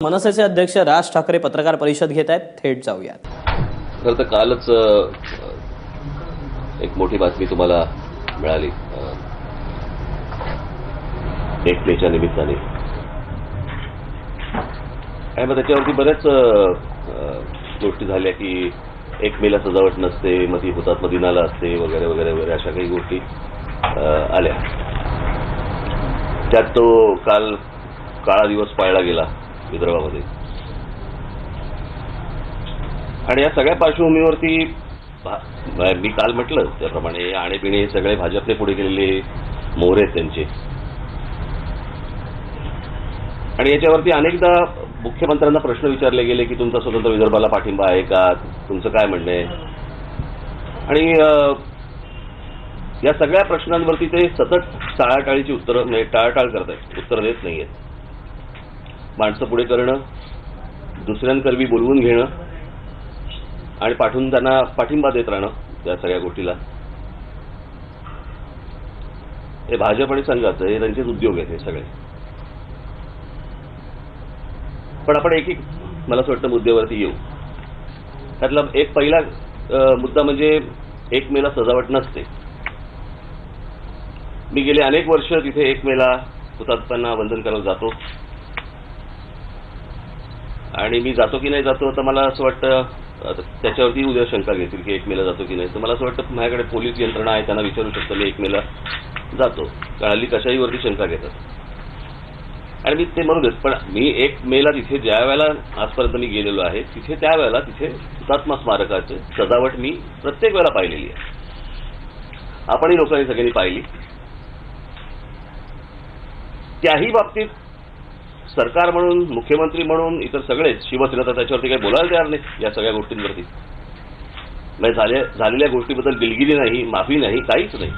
मनसेचे अध्यक्ष राज ठाकरे पत्रकार परिषद घेत आहेत. थेट जाऊयात. खरं तर कालच एक मोठी बातमी तुम्हाला मिळाली 1 मेच्या निमित्ताने, आणि मग त्याच्यावरती बऱ्याच गोष्टी झाल्या की 1 मेला सजावट नसते, मग ती हुतात्मा दिनाला असते वगैरे वगैरे वगैरे अशा काही गोष्टी आल्या. त्यात तो काल काळा दिवस पाळला गेला विदर्भामध्ये, आणि या सगळ्या पार्श्वभूमीवरती मी काल म्हटलं त्याप्रमाणे आणेपिणे हे सगळे भाजपने पुढे केलेले मोहरे आहेत त्यांचे, आणि याच्यावरती अनेकदा मुख्यमंत्र्यांना प्रश्न विचारले गेले की तुमचा स्वतंत्र विदर्भाला पाठिंबा आहे का, तुमचं काय म्हणणं आहे. आणि या सगळ्या प्रश्नांवरती ते सतत टाळाटाळीची उत्तरं म्हणजे टाळाटाळ करतायत, उत्तर देत नाहीयेत. माणसं पुढे करणं, दुसऱ्यांकरवी बोलवून घेणं आणि पाठवून त्यांना पाठिंबा देत राहणं, या सगळ्या गोष्टीला हे भाजप आणि संघाचं हे त्यांचेच उद्योग आहेत हे सगळे. पण आपण एक मला असं वाटतं मुद्द्यावरती येऊ. त्यातला एक पहिला मुद्दा म्हणजे 1 मेला सजावट नसते. मी गेले अनेक वर्ष तिथे 1 मेला हुतात्म्यांना वंदन करायला जातो, आणि मी जातो की नाही जातो तर मला असं वाटतं त्याच्यावरती उद्या शंका घेतील की 1 मेला जातो की नाही, तर मला असं वाटतं माझ्याकडे पोलीस यंत्रणा आहे, त्यांना विचारू शकतो मी 1 मेला जातो, कारण हल्ली कशाही वरती शंका घेतात. आणि मी ते म्हणू देत, पण मी 1 मेला तिथे ज्या वेळेला आजपर्यंत मी गेलेलो आहे तिथे त्यावेळेला तिथे हुतात्मा स्मारकाची सजावट मी प्रत्येक वेळेला पाहिलेली आहे. आपणही लोकांनी सगळ्यांनी पाहिली. त्याही बाबतीत सरकार म्हणून, मुख्यमंत्री म्हणून, इतर सगळेच, शिवसेना तर त्याच्यावरती काही बोलायला तयार नाही या सगळ्या गोष्टींवरती. म्हणजे झालेल्या गोष्टीबद्दल दिलगिरी नाही, माफी नाही, काहीच नाही.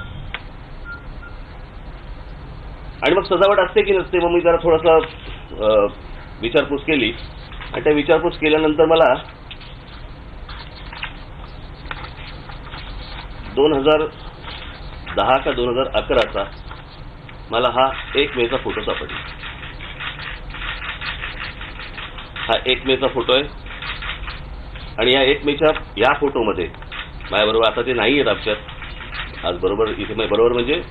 आणि मग सजावट असते की नसते, मग मी जरा थोडासा विचारपूस केली, आणि त्या विचारपूस केल्यानंतर मला 2010 का 2011चा मला हा 1 मेचा फोटो सापडला. हा 1 मेचा फोटो आहे, आणि या 1 मेच्या या फोटोमध्ये माझ्याबरोबर, आता ते नाही आहेत आमच्यात आज बरोबर इथे, बरोबर म्हणजे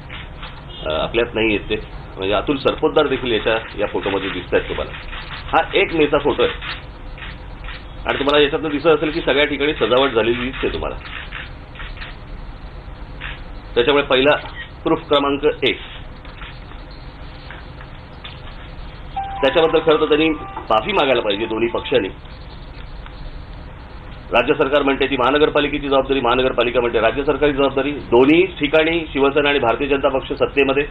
आपल्यात नाही आहेत ते, म्हणजे अतुल सरपोतदार देखील या फोटोमध्ये दिसत आहेत तुम्हाला. हा 1 मेचा फोटो आहे, आणि तुम्हाला याच्यातनं दिसत असेल की सगळ्या ठिकाणी सजावट झालेली दिसते तुम्हाला. त्याच्यामुळे पहिला प्रूफ क्रमांक 1. त्याच्याबद्दल खरं तर त्यांनी माफी मागायला पाहिजे दोन्ही पक्षांनी. राज्य सरकार म्हणते ती महानगरपालिकेची जबाबदारी, महानगरपालिका म्हणते राज्य सरकारची जबाबदारी. दोन्ही ठिकाणी शिवसेना आणि भारतीय जनता पक्ष सत्तेमध्ये.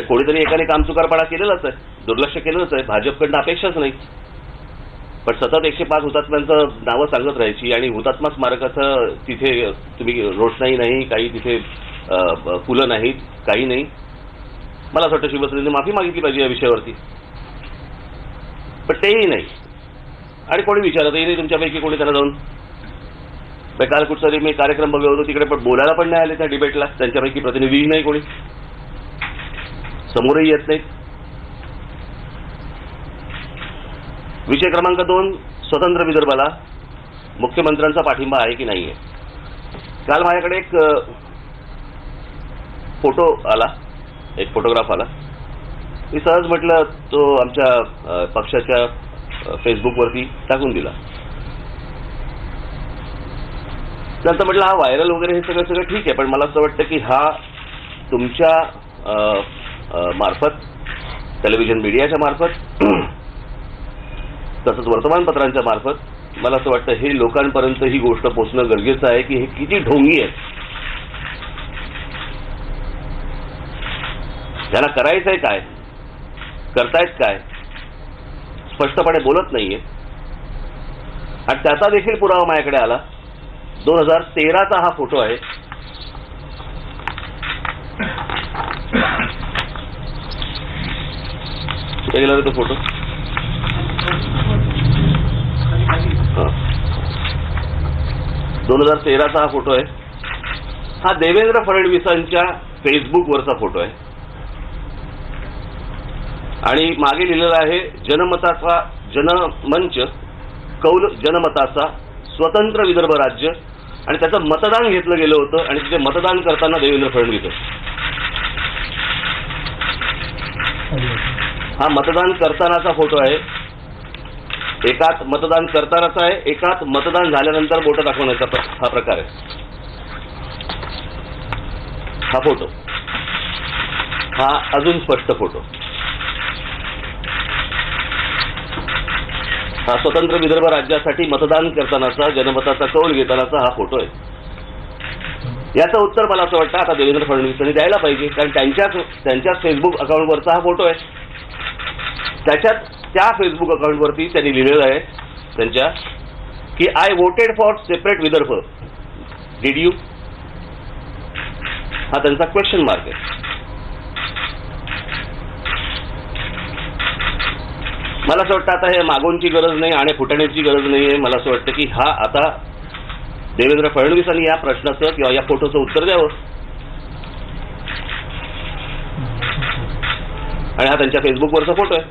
कोणीतरी एकाने कामचुकारपणा केलेलाच आहे, दुर्लक्ष केलेलंच आहे, भाजपकडनं अपेक्षाच नाही. पण सतत 105 हुतात्म्यांचं नावं सांगत राहायची, आणि हुतात्मा स्मारकाचं तिथे तुम्ही रोषणाई नाही, काही तिथे फुलं नाहीत, काही नाही. मला असं वाटतं शिवसेनेने माफी मागितली पाहिजे या विषयावरती, पण तेही नाही. आणि कोणी विचारतही नाही तुमच्यापैकी कोणी त्यांना जाऊन. काल कुठचा मी कार्यक्रम बघत होतो तिकडे, पण बोलायला पण नाही आले त्या डिबेटला, त्यांच्यापैकी प्रतिनिधीही नाही, कोणी समोरही येत नाहीत. विषय क्रमांक 2, स्वतंत्र विदर्भाला मुख्यमंत्र्यांचा पाठिंबा आहे की नाहीये. काल माझ्याकडे एक फोटो आला, एक फोटोग्राफ आला. मी सहज म्हटलं तो आमच्या पक्षाच्या फेसबुकवरती टाकून दिला. नंतर म्हटलं हा व्हायरल वगैरे हे सगळं ठीक आहे, पण मला असं वाटतं की हा तुमच्या मार्फत, टेलिव्हिजन मीडियाच्या मार्फत, तसंच वर्तमानपत्रांच्या मार्फत मला असं वाटतं हे लोकांपर्यंत ही गोष्ट पोहोचणं गरजेचं आहे की हे किती ढोंगी आहेत, त्यांना करायचंय काय, करतायत काय, स्पष्टपणे बोलत नाहीये. आणि त्याचा देखील पुरावा माझ्याकडे आला. 2013चा हा फोटो आहे. कुठे गेला तो फोटो? 2013चा हा फोटो आहे. हा देवेंद्र फडणवीसांच्या फेसबुकवरचा फोटो आहे. आणि मागे लिहिलेलं आहे जनमताचा जनमंच कौल जनमताचा स्वतंत्र विदर्भ राज्य, आणि त्याचं मतदान घेतलं गेलं होतं आणि तिथे मतदान करताना देवेंद्र फडणवीस आहे. हा मतदान करतानाचा फोटो आहे. एकात मतदान करतानाचा आहे, एकात मतदान झाल्यानंतर बोटं दाखवण्याचा हा प्रकार आहे. हा फोटो, हा अजून स्पष्ट फोटो, हा स्वतंत्र विदर्भ राज्यासाठी मतदान करतानाचा जनमताचा कौल घेतानाचा हा फोटो आहे. याचं उत्तर मला असं वाटतं आता देवेंद्र फडणवीसांनी द्यायला पाहिजे, कारण त्यांच्याच फेसबुक अकाउंटवरचा हा फोटो आहे. त्या फेसबुक अकाउंटवरती त्यांनी लिहिलेलं आहे त्यांच्या की I voted for separate Vidarbha, did you? हा त्यांचा क्वेश्चन मार्क आहे. मला असं वाटतं आता हे मागोंची गरज नाही आणि फुटाण्याची गरज नाही आहे. मला असं वाटतं की हा आता देवेंद्र फडणवीसांनी या प्रश्नाचं किंवा या फोटोचं उत्तर द्यावं. आणि हा त्यांच्या फेसबुकवरचा फोटो आहे,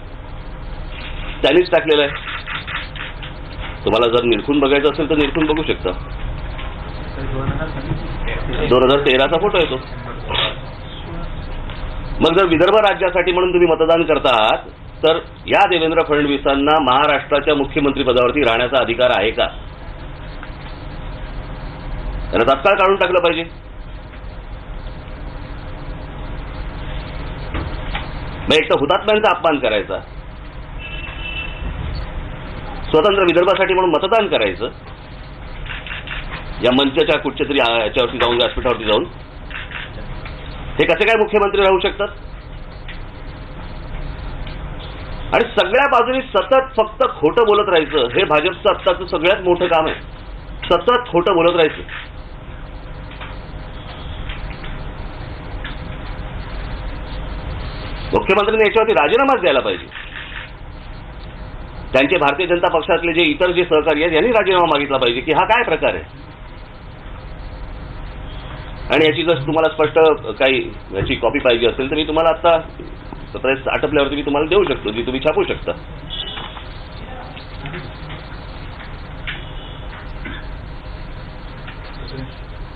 त्यांनीच टाकलेला आहे. तुम्हाला जर निरखून बघायचं असेल तर निरखून बघू शकता. 2013चा फोटो आहे तो. मग जर विदर्भ राज्यासाठी म्हणून तुम्ही मतदान करता आहात तर या देवेंद्र फडणवीसांना महाराष्ट्राच्या मुख्यमंत्री पदावरती राहण्याचा अधिकार आहे का? त्यांना तात्काळ काढून टाकलं पाहिजे. मग एक तर हुतात्म्यांचा अपमान करायचा, स्वतंत्र विदर्भासाठी म्हणून मतदान करायचं, या मंचाच्या कुठच्या तरी याच्यावरती जाऊन, व्यासपीठावरती जाऊन. हे कसे काय मुख्यमंत्री राहू शकतात? आणि सगळ्या बाजूनी सतत फक्त खोटं बोलत राहायचं, हे भाजपचं आत्ताचं सगळ्यात मोठं काम आहे. सतत खोटं बोलत राहायचं. मुख्यमंत्र्यांनी याच्यावरती राजीनामाच द्यायला पाहिजे. त्यांचे भारतीय जनता पक्षातले जे इतर जे सहकारी आहेत यांनी राजीनामा मागितला पाहिजे की हा काय प्रकार आहे. आणि याची जर तुम्हाला स्पष्ट काही याची कॉपी पाहिजे असेल तर मी तुम्हाला आता प्रेस आटपल्यावरती मी तुम्हाला देऊ शकतो, जी तुम्ही छापू शकता.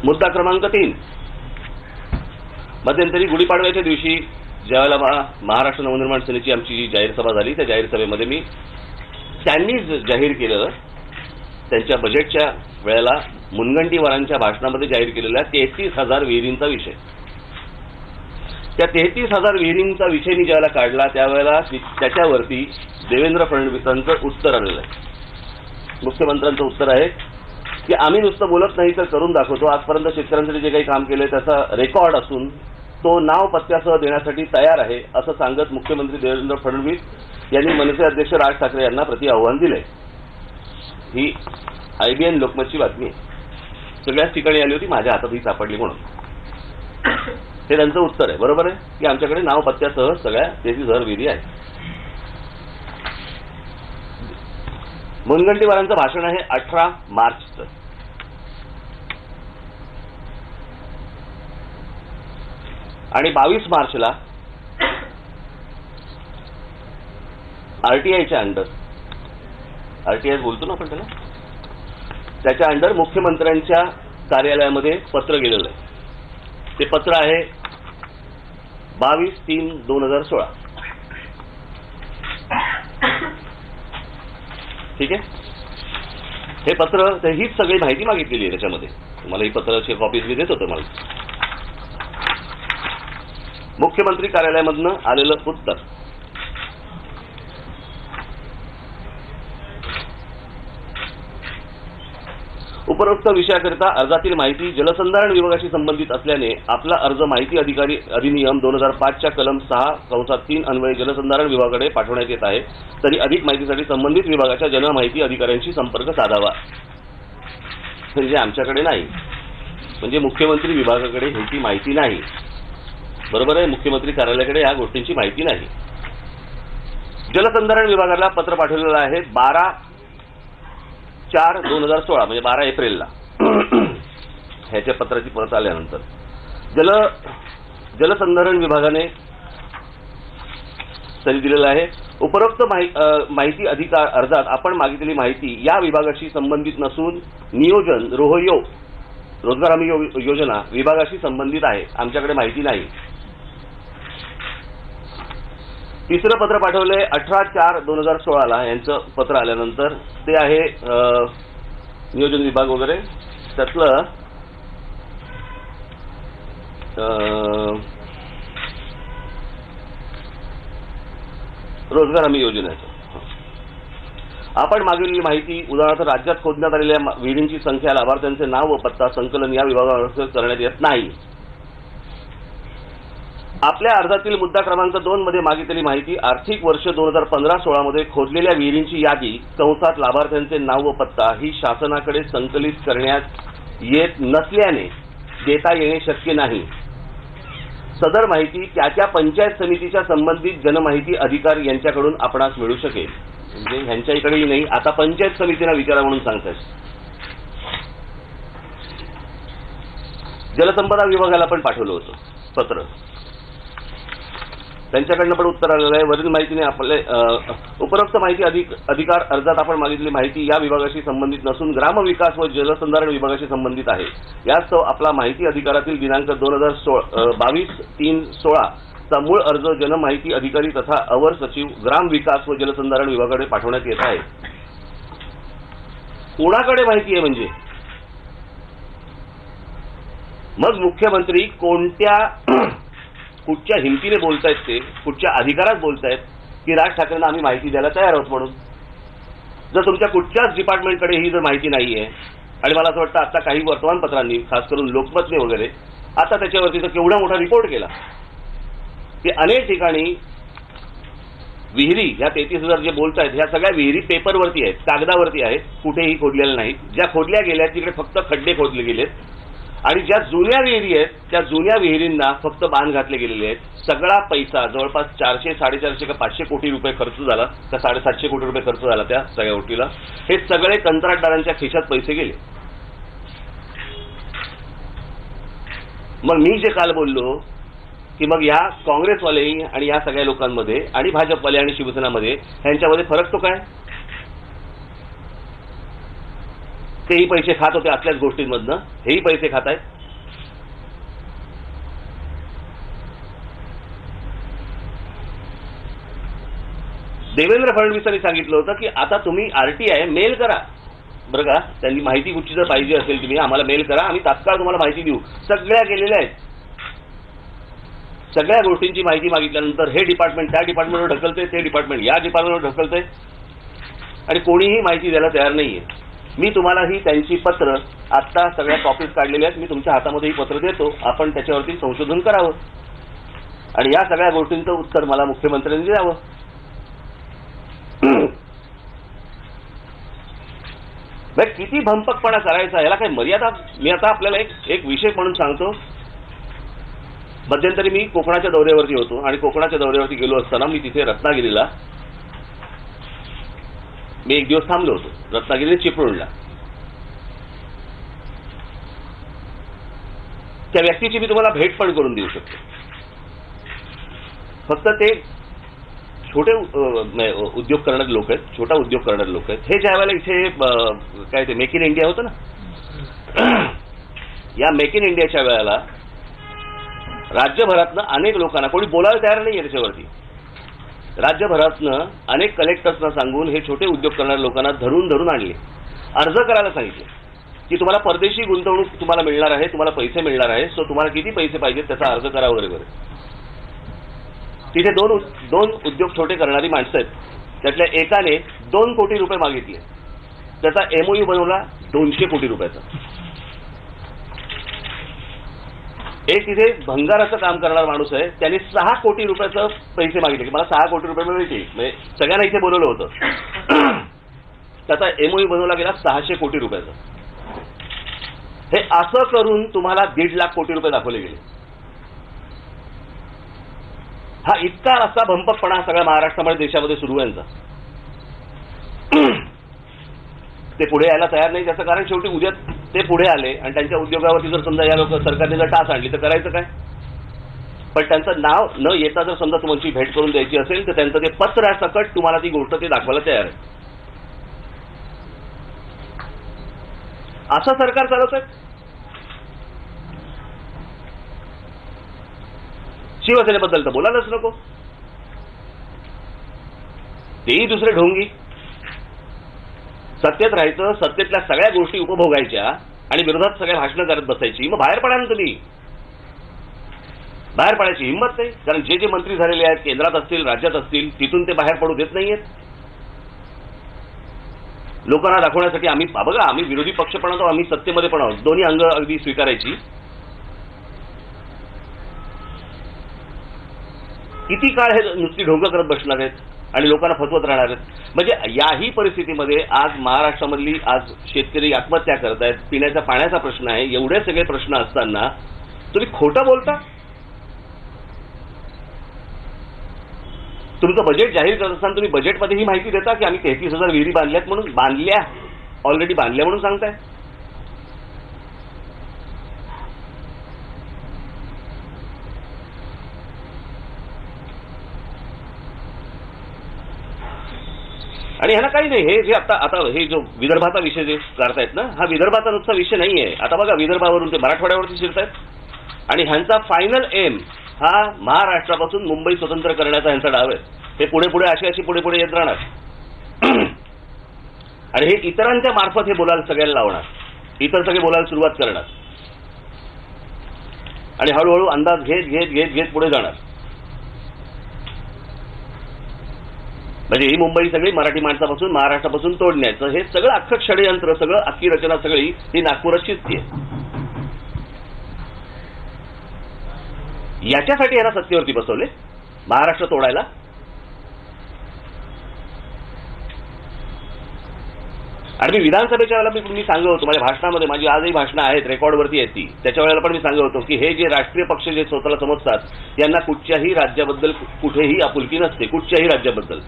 मुद्दा क्रमांक 3, मध्यंतरी गुढीपाडव्याच्या दिवशी ज्यावेळेला महाराष्ट्र नवनिर्माण सेनेची आमची जी जाहीर सभा झाली त्या जाहीर सभेमध्ये मी त्यांनीच जाहीर केलेलं, त्यांच्या बजेटच्या वेळेला मुनगंटीवारांच्या भाषणामध्ये जाहीर केलेला 33,000 विहिरींचा विषय. त्या 33,000 विहिरींचा विषय मी ज्यावेळेला काढला त्यावेळेला त्याच्यावरती देवेंद्र फडणवीसांचं उत्तर आलेलं आहे. मुख्यमंत्र्यांचं उत्तर आहे की आम्ही नुसतं बोलत नाही तर करून दाखवतो. आजपर्यंत शेतकऱ्यांसाठी जे काही काम केलंय त्याचा रेकॉर्ड असून तो नाव पत्त्यासह देण्यासाठी तयार आहे, असं सांगत मुख्यमंत्री देवेंद्र फडणवीस यांनी मनसे अध्यक्ष राज ठाकरे यांना प्रति आव्हान दिलंय. ही IBN लोकमतची बातमी आहे. सगळ्याच ठिकाणी आली होती, माझ्या हातात ही सापडली म्हणून. हे त्यांचं उत्तर आहे. बरोबर आहे की आमच्याकडे नाव पत्त्यासह सगळ्या 33,000 विहिरी आहेत. मुनगंटीवारांचं भाषण आहे 18 मार्चचं. आणि 22 मार्चला RTIच्या अंडर, RTI बोलतो ना आपण त्याला, त्याच्या अंडर मुख्यमंत्र्यांच्या कार्यालयामध्ये पत्र गेलेलं आहे. ते पत्र आहे 22/3/2016. ठीक आहे. हे पत्र, हीच सगळी माहिती मागितलेली आहे त्याच्यामध्ये. मला ही पत्राची कॉपीज मी देत होतो. मला मुख्यमंत्री कार्यालयामधनं आलेलं उत्तर. उपरोक्त विषयाकरिता अर्जातील माहिती जलसंधारण विभागाशी संबंधित असल्याने आपला अर्ज माहिती अधिकारी अधिनियम 2005च्या कलम 6(3) अन्वये जलसंधारण विभागाकडे पाठवण्यात येत आहे. तरी अधिक माहितीसाठी संबंधित विभागाच्या जनमाहिती अधिकाऱ्यांशी संपर्क साधावा. म्हणजे आमच्याकडे नाही, म्हणजे मुख्यमंत्री विभागाकडे ह्याची माहिती नाही. बरोबर आहे. मुख्यमंत्री कार्यालयाकडे या गोष्टींची माहिती नाही. जलसंधारण विभागाला पत्र पाठवलेलं आहे 12/4/2016, म्हणजे 12 एप्रिलला. ह्याच्या पत्राची परत आल्यानंतर जलसंधारण विभागाने त्यांनी दिलेलं आहे. उपरोक्त माहिती अधिकार अर्जात आपण मागितलेली माहिती या विभागाशी संबंधित नसून नियोजन रोजगार हमी योजना विभागाशी संबंधित आहे. आमच्याकडे माहिती नाही. तिसरं पत्र पाठवलंय 18/4/2016 यांचं पत्र आल्यानंतर. ते आहे नियोजन विभाग वगैरे. त्यातलं रोजगार हमी योजनेचं आपण मागवलेली माहिती उदाहरणार्थ राज्यात खोदण्यात आलेल्या विहिरींची संख्या, लाभार्थ्यांचे नाव व पत्ता संकलन या विभागावर करण्यात येत नाही. आपल्या अर्जातील मुद्दा क्रमांक 2 मध्ये मागितलेली माहिती आर्थिक वर्ष 2015-16 मध्ये खोदलेल्या विहिरींची यादी कंसात लाभार्थ्यांचे नाव व पत्ता ही शासनाकडे संकलित करण्यात येत नसल्याने देता येणे शक्य नाही. सदर माहिती त्या पंचायत समितीच्या संबंधित जनमाहिती अधिकारी यांच्याकडून आपणास मिळू शकेल. म्हणजे ह्यांच्या इकडेही नाही, आता पंचायत समितीला विचारा म्हणून सांगतायत. जलसंपदा विभागाला पण पाठवलं होतं पत्र, त्यांच्याकडनं पण उत्तर आलेलं आहे. वरील माहितीने आपले उपरोक्त माहिती अधिकार अर्जात आपण मागितलेली माहिती या विभागाशी संबंधित नसून ग्रामविकास व जलसंधारण विभागाशी संबंधित आहे. यास्तव आपला माहिती अधिकारातील दिनांक 22/3/16 चा मूळ अर्ज जनमाहिती अधिकारी तथा अवर सचिव ग्रामविकास व जलसंधारण विभागाकडे पाठवण्यात येत आहे. कोणाकडे माहिती आहे म्हणजे? मग मुख्यमंत्री कुठच्या हिमतीने बोलतायत, ते कुठच्या अधिकारात बोलतायत की राज ठाकरेंना आम्ही माहिती द्यायला तयार आहोत म्हणून? जर तुमच्या कुठच्याच डिपार्टमेंटकडे ही जर माहिती नाहीये, आणि मला असं वाटतं आता काही वर्तमानपत्रांनी खास करून लोकमतने वगैरे आता त्याच्यावरती तर केवढा मोठा रिपोर्ट केला की अनेक ठिकाणी विहिरी ह्या 33,000 जे बोलतायत ह्या सगळ्या विहिरी पेपरवरती आहेत, कागदावरती आहेत, कुठेही खोदलेल्या नाहीत. ज्या खोदल्या गेल्या तिकडे फक्त खड्डे खोदले गेलेत, आणि ज्या जुन्या विहिरी आहेत त्या जुन्या विहिरींना फक्त बांध घातले गेलेले आहेत. सगळा पैसा जवळपास 400, 450 का 500 कोटी रुपये खर्च झाला, का 750 कोटी रुपये खर्च झाला त्या सगळ्या गोष्टीला. हे सगळे कंत्राटदारांच्या खिशात पैसे गेले. मग मी जे काल बोललो की मग या काँग्रेसवाले आणि या सगळ्या लोकांमध्ये आणि भाजपवाले आणि शिवसेनामध्ये ह्यांच्यामध्ये फरक तो काय? तेही पैसे खात होते असल्याच गोष्टींमधनं, हेही पैसे खात आहेत. देवेंद्र फडणवीसांनी सांगितलं होतं की आता तुम्ही RTI मेल करा बरं का. त्यांनी माहिती कुठची जर पाहिजे असेल तुम्ही आम्हाला मेल करा, आम्ही तात्काळ तुम्हाला माहिती देऊ. सगळ्या गेलेल्या आहेत. सगळ्या गोष्टींची माहिती मागितल्यानंतर हे डिपार्टमेंट त्या डिपार्टमेंटवर ढकलते, ते डिपार्टमेंट या डिपार्टमेंटवर ढकलते, आणि कोणीही माहिती द्यायला तयार नाहीये. मी तुम्हाला ही त्यांची पत्र आता सगळ्या कॉपीज काढलेल्या आहेत, मी तुमच्या हातामध्ये ही पत्र देतो, आपण त्याच्यावरती संशोधन करावं आणि या सगळ्या गोष्टींचं उत्तर मला मुख्यमंत्र्यांनी द्यावं. किती भंपकपणा करायचा, याला काही मर्यादा? मी आता आपल्याला एक विषय म्हणून सांगतो. मध्यंतरी मी कोकणाच्या दौऱ्यावरती होतो आणि कोकणाच्या दौऱ्यावरती गेलो असताना मी तिथे रत्नागिरीला मी एक दिवस थांबलो होतो, रत्नागिरी चिपळूणला. त्या व्यक्तीची मी तुम्हाला भेट पण करून देऊ शकतो. फक्त ते छोटे उद्योग करणारे लोक आहेत, छोटा उद्योग करणारे लोक आहेत. हे ज्या वेळेला इथे काय ते मेक इन इंडिया होतं ना, या मेक इन इंडियाच्या वेळेला राज्यभरातनं अनेक लोकांना, कोणी बोलायला तयार नाहीये त्याच्यावरती, राज्यभरातनं अनेक कलेक्टर्सना सांगून हे छोटे उद्योग करणाऱ्या लोकांना धरून आणले, अर्ज करायला सांगितले की तुम्हाला परदेशी गुंतवणूक तुम्हाला मिळणार आहे, तुम्हाला पैसे मिळणार आहे, सो तुम्हाला किती पैसे पाहिजेत त्याचा अर्ज करा वगैरे वगैरे. तिथे दोन उद्योग छोटे करणारी माणसं आहेत, त्यातल्या एकाने 2 कोटी रुपये मागितले, त्याचा MOU बनवला 200 कोटी रुपयाचा. एक तिथे भंगाराचं काम करणारा माणूस आहे, त्याने 6 कोटी रुपयाचं पैसे मागितले की मला 6 कोटी रुपये मिळतील, म्हणजे सगळ्यांना इथे बोलवलं होतं. त्याचा MOU बनवला गेला 600 कोटी रुपयाचा. हे असं करून तुम्हाला 1.5 लाख कोटी रुपये दाखवले गेले. हा इतका असा भंपकपणा सगळ्या महाराष्ट्रामध्ये देशामध्ये सुरू आहे यांचा. ते पुढे यायला तयार नाही. त्याचं कारण शेवटी उद्या ते पुढे आले आणि त्यांच्या उद्योगावरती जर समजा या लोक सरकारने जर टाच आणली तर करायचं काय? पण त्यांचं नाव न येता जर समजा तुमची भेट करून द्यायची असेल तर त्यांचं ते पत्र आहे सकट तुम्हाला ती गोष्ट ते दाखवायला तयार आहे. असं सरकार चालवत आहे. शिवसेनेबद्दल तर बोलायलाच नको. तेही दुसरे ढोंगी. सत्तेत राहायचं, सत्तेतल्या सगळ्या गोष्टी उपभोगायच्या आणि विरोधात सगळ्या भाषणं करत बसायची. मग बाहेर पडा ना तुम्ही. बाहेर पडायची हिंमत नाही. कारण जे जे मंत्री झालेले आहेत, केंद्रात असतील, राज्यात असतील, तिथून ते बाहेर पडू देत नाहीयेत. लोकांना दाखवण्यासाठी आम्ही बघा, आम्ही विरोधी पक्ष पण आहोत, आम्ही सत्तेमध्ये पण आहोत. दोन्ही अंग अगदी स्वीकारायची. किती काळ हे नुसती ढोंग करत बसणार आहेत आणि लोकांना फसवत राहणार आहेत. म्हणजे याही परिस्थितीमध्ये आज महाराष्ट्रामधली आज शेतकरी आत्महत्या करत आहेत, पिण्याच्या पाण्याचा प्रश्न आहे, एवढे सगळे प्रश्न असताना तुम्ही खोटं बोलता. तुमचं बजेट जाहीर करत असताना तुम्ही बजेटमध्ये ही माहिती देता की आम्ही 33,000 विहिरी बांधल्यात म्हणून. ऑलरेडी बांधल्या म्हणून सांगताय. आणि ह्याला काही नाही. हे जे आता हे जो विदर्भाचा विषय जे करतायत ना, हा विदर्भाचा नुसता विषय नाहीये. आता बघा, विदर्भावरून ते मराठवाड्यावरती शिरतायत आणि ह्यांचा फायनल एम हा महाराष्ट्रापासून मुंबई स्वतंत्र करण्याचा ह्यांचा डाव आहे. हे पुढे पुढे अशी पुढे येत राहणार आणि हे इतरांच्या मार्फत हे बोलायला सगळ्यांना लावणार. इतर सगळे बोलायला सुरुवात करणार आणि हळूहळू अंदाज घेत पुढे जाणार. म्हणजे ही मुंबई सगळी मराठी माणसापासून, महाराष्ट्रापासून तोडण्याचं हे सगळं अख्खं षडयंत्र, सगळं अख्खी रचना सगळी ही नागपुराचीच आहे. याच्यासाठी यांना सत्तेवरती बसवले, महाराष्ट्र तोडायला. आणि मी विधानसभेच्या वेळेला मी सांगत होतो, माझ्या भाषणामध्ये, माझी आजही भाषणं आहेत, रेकॉर्डवरती आहेत ती, त्याच्या वेळेला पण मी सांगत होतो की हे जे राष्ट्रीय पक्ष जे स्वतःला समजतात यांना कुठच्याही राज्याबद्दल कुठेही आपुलकी नसते. कुठच्याही राज्याबद्दल,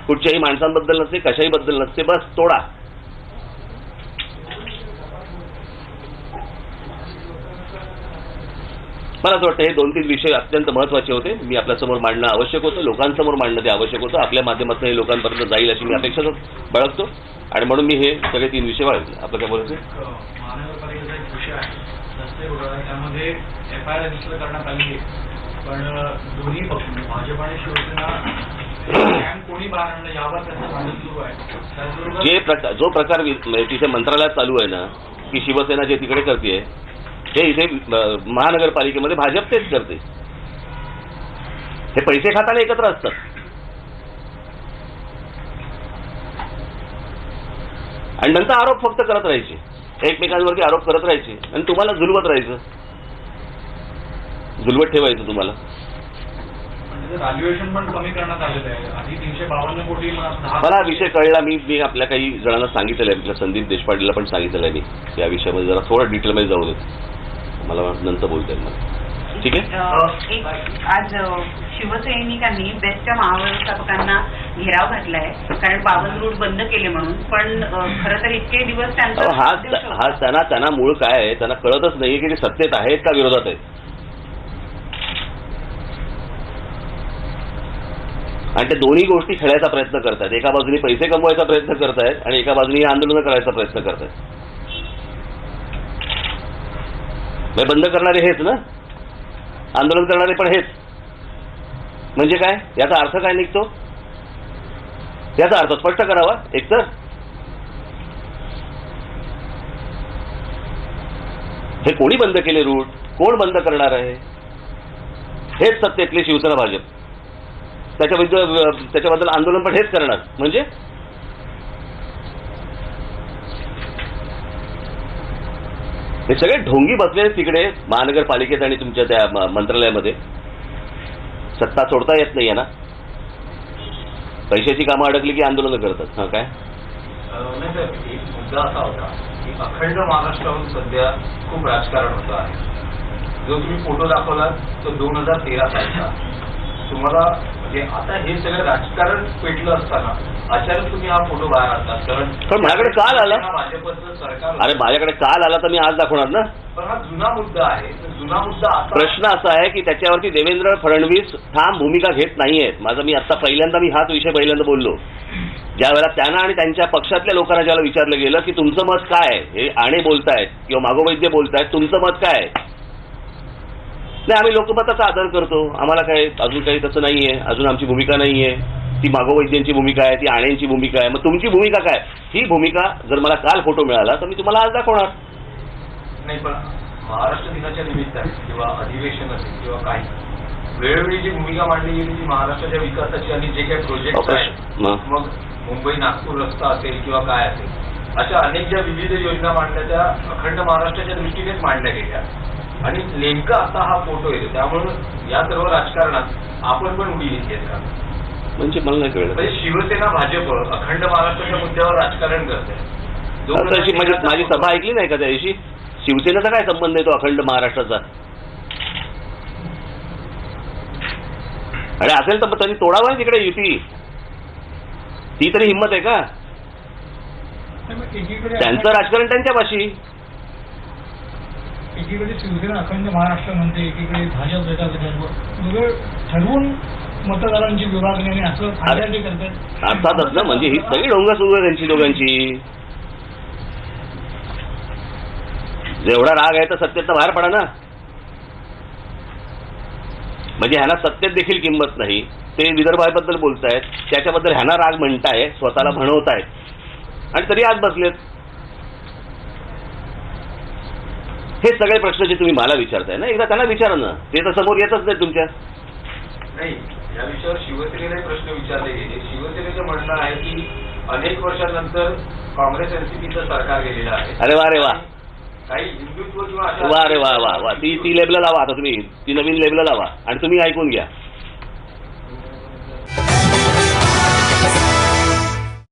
कुठच्याही माणसांबद्दल नसते, कशाही बद्दल नसते. बस तोडा. मला असं वाटतं हे 2-3 विषय अत्यंत महत्वाचे होते. मी आपल्यासमोर मांडणं आवश्यक होतं, लोकांसमोर मांडणं ते आवश्यक होतं. आपल्या माध्यमातून हे लोकांपर्यंत जाईल अशी मी अपेक्षा बाळगतो आणि म्हणून मी हे सगळे 3 विषय बाळगले. आपलं काय बोलायचं? महानगरपालिकेचा एक विषय आहे रस्ते रोड, त्यामध्ये FIR रजिस्टर करण्यात आली आहे, पण दोन्ही पक्ष भाजप आणि शिवसेना कोणी बाहेर आणलं यावर त्यांचं भांडण सुरू आहे. जो प्रकार तिथे मंत्रालयात चालू आहे ना की शिवसेना जे तिकडे करते हे इथे महानगरपालिकेमध्ये भाजप तेच करते. हे पैसे खाताना एकत्र असतात. आणि नंतर आरोप फक्त करत राहायचे, एकमेकांवरती आरोप करत राहायचे आणि तुम्हाला झुलवत राहायचं, झुलवत ठेवायचं तुम्हाला. व्हॅल्युएशन पण कमी करण्यात आलेलं आहे. आधी 352 कोटी मला विषय कळला. मी आपल्या काही जणांना सांगितलेलं आहे, आपल्या संदीप देशपांडेला पण सांगितलेलं आहे मी या विषयामध्ये. जरा थोडं डिटेलमध्ये जाऊ देत, मला नंतर बोलता येईल मला. ठीक आहे. आज शिवसैनिकांनी बेस्टच्या महाव्यवस्थापकांना घेराव घातलाय कारण 52 रूट बंद केले म्हणून. पण खरं तर इतके दिवस त्यांचा त्यांना मूळ काय आहे त्यांना कळतच नाहीये की ते सत्तेत आहेत का विरोधात आहेत. आणि ते दोन्ही गोष्टी खेळायचा प्रयत्न करतात. एका बाजूने पैसे कमवायचा प्रयत्न करतायत आणि एका बाजूने आंदोलन करायचा प्रयत्न करतायत. बंद करणारे हेच ना, आंदोलन करणारे पण हेच. म्हणजे काय, याचा अर्थ काय निघतो? याचा अर्थ स्पष्ट करावा. एकतर हे कोणी बंद केले रूट, कोण बंद करणार आहे, हेच सत्तेतले शिवसेना भाजप. त्याच्याबद्दल आंदोलन पण हेच करणार. म्हणजे हे सगळे ढोंगी बसले तिकडे महानगरपालिकेत आणि तुमच्या त्या मंत्रालयामध्ये. सत्ता सोडता येत नाही ना, पैशाची कामं अडकली की आंदोलन करतात. हा काय नाही सर, एक मुद्दा असा होता की अखंड महाराष्ट्रावर सध्या खूप राजकारण होतं आहे. जो तुम्ही फोटो दाखवलात तो 2013 सालचा. तुम्हाला म्हणजे आता हे सगळं राजकारण पेटलं असताना अचानक तुम्ही हा फोटो बाहेर आणतात. कारण पण माझ्याकडे काल आला. भाजपचं सरकार अरे माझ्याकडे काल आला तर मी आज दाखवणार ना. पण हा जुना मुद्दा आहे. तर जुना मुद्दा आता प्रश्न असा आहे की त्याच्यावरती देवेंद्र फडणवीस ठाम भूमिका घेत नाहीयेत. मी हाच विषय पहिल्यांदा बोललो. ज्या वेळेला त्यांना आणि त्यांच्या पक्षातल्या लोकांना ज्याला विचारलं गेलं की तुमचं मत काय आहे, हे आणे बोलतायत किंवा मागोवैद्य बोलतायत, तुमचं मत काय आहे. नाही, आम्ही लोकमताचा आदर करतो, आम्हाला काय अजून काही तसं नाहीये, अजून आमची भूमिका नाहीये. ती मागोवैद्यांची भूमिका आहे, ती आणेंची भूमिका आहे. मग तुमची भूमिका काय. ही भूमिका जर मला काल फोटो मिळाला तर मी तुम्हाला आज दाखवणार. नाही, पण महाराष्ट्र दिनाच्या निमित्ताने किंवा अधिवेशन असेल किंवा काही वेळोवेळी जी भूमिका मांडली गेली ती महाराष्ट्राच्या विकासाची आणि जे काही प्रोजेक्ट आहेत, मग मुंबई नागपूर रस्ता असेल किंवा काय असेल, अशा अनेक ज्या विविध योजना मांडल्या त्या अखंड महाराष्ट्राच्या दृष्टीनेच मांडल्या गेल्या. आणि नेमका आता हा फोटो येतो, त्यामुळे या सर्व राजकारणात आपण पण उडी घेतली का. म्हणजे मला नाही कळलं. म्हणजे शिवसेना भाजप अखंड महाराष्ट्राच्या मुद्द्यावर राजकारण करते. माझी सभा ऐकली नाही का त्या दिवशी. शिवसेनेचा काय संबंध आहे तो अखंड महाराष्ट्राचा. अरे असेल तर त्यांनी तोडावं ना तिकडे युती. ती तरी हिंमत आहे का. त्यांचं राजकारण त्यांच्यापाशी. एकीकडे शिवसेना अखंड महाराष्ट्र म्हणते, एकीकडे भाजप वेगळं ठरवून मतदारांची विभागणी आणि असं फायद्याचे करतात. अर्थातच ना, म्हणजे ही सगळी डोंगा सुरू आहे त्यांची दोघांची. जेवढा राग आहे तर सत्तेत बाहेर पडा ना. म्हणजे ह्यांना सत्तेत देखील किंमत नाही. ते विदर्भाबद्दल बोलतायत, त्याच्याबद्दल ह्यांना राग म्हणताय, स्वतःला म्हणवतायत आणि तरी आज बसलेत. हे सगळे प्रश्न जे तुम्ही मला विचारताय ना, एकदा त्यांना विचारा ना. ते तर समोर येतच नाही तुमच्या. नाही, या विषयावर शिवसेनेने प्रश्न विचारले गेले. शिवसेनेचं म्हणणं आहे की अनेक वर्षांनंतर काँग्रेस एनसीपीचं सरकार गेलेलं आहे. अरे वा रे वा, काही हिंदुत्व किंवा वा रे वा वा वा. ती लेबल लावा आता तुम्ही, ती नवीन लेबल लावा आणि तुम्ही ऐकून घ्या.